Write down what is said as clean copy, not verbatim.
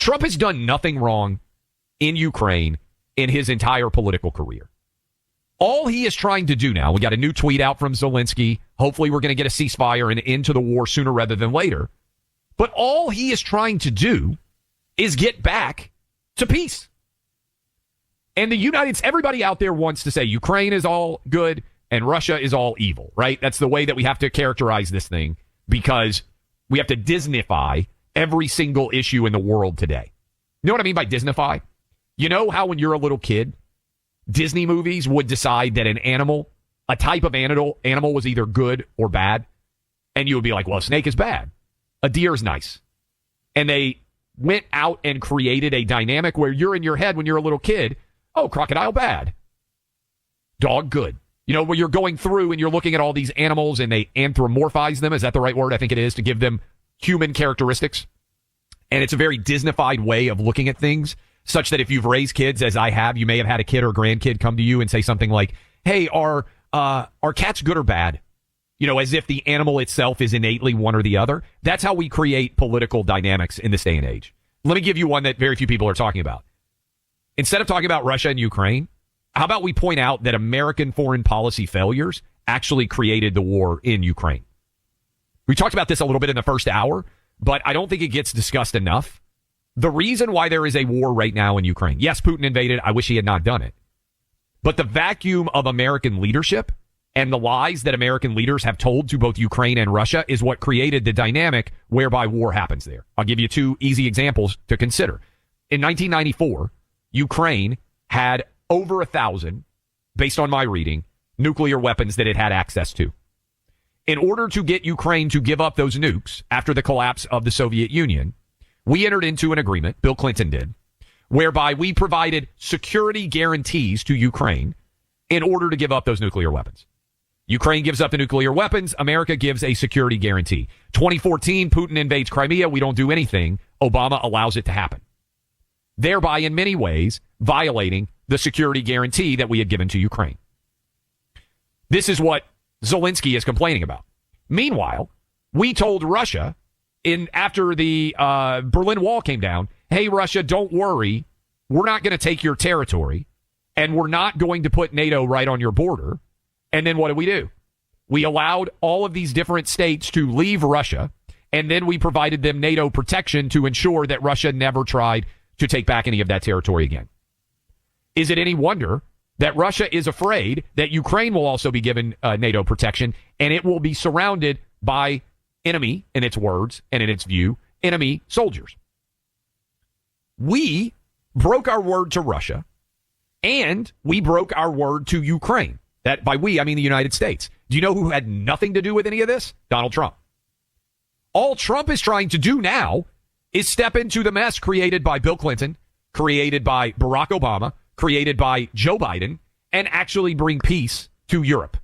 Trump has done nothing wrong in Ukraine in his entire political career. All he is trying to do now, we got a new tweet out from Zelensky. Hopefully we're going to get a ceasefire and an end to the war sooner rather than later. But all he is trying to do is get back to peace. And everybody out there wants to say Ukraine is all good and Russia is all evil, right? That's the way that we have to characterize this thing because we have to Disneyfy every single issue in the world today. You know what I mean by Disneyfy? You know how when you're a little kid, Disney movies would decide that an animal, a type of animal was either good or bad. And you would be like, well, a snake is bad. A deer is nice. And they went out and created a dynamic where you're in your head when you're a little kid, oh, crocodile bad. Dog good. You know, where you're going through and you're looking at all these animals and they anthropomorphize them. Is that the right word? I think it is, to give them human characteristics. And it's a very Disneyfied way of looking at things, such that if you've raised kids, as I have, you may have had a kid or grandkid come to you and say something like, hey, are cats good or bad? You know, as if the animal itself is innately one or the other. That's how we create political dynamics in this day and age. Let me give you one that very few people are talking about. Instead of talking about Russia and Ukraine, how about we point out that American foreign policy failures actually created the war in Ukraine? We talked about this a little bit in the first hour, but I don't think it gets discussed enough. The reason why there is a war right now in Ukraine, yes, Putin invaded. I wish he had not done it. But the vacuum of American leadership and the lies that American leaders have told to both Ukraine and Russia is what created the dynamic whereby war happens there. I'll give you two easy examples to consider. In 1994, Ukraine had over 1,000, based on my reading, nuclear weapons that it had access to. In order to get Ukraine to give up those nukes after the collapse of the Soviet Union, we entered into an agreement, Bill Clinton did, whereby we provided security guarantees to Ukraine in order to give up those nuclear weapons. Ukraine gives up the nuclear weapons. America gives a security guarantee. 2014, Putin invades Crimea. We don't do anything. Obama allows it to happen, thereby in many ways violating the security guarantee that we had given to Ukraine. This is what Zelensky is complaining about. Meanwhile, we told Russia after the Berlin Wall came down, hey, Russia, don't worry. We're not going to take your territory, and we're not going to put NATO right on your border. And then what do? We allowed all of these different states to leave Russia, and then we provided them NATO protection to ensure that Russia never tried to take back any of that territory again. Is it any wonder that Russia is afraid that Ukraine will also be given NATO protection, and it will be surrounded by enemy, in its words and in its view, enemy soldiers? We broke our word to Russia, and we broke our word to Ukraine. That by we, I mean the United States. Do you know who had nothing to do with any of this? Donald Trump. All Trump is trying to do now is step into the mess created by Bill Clinton, created by Barack Obama, created by Joe Biden, and actually bring peace to Europe.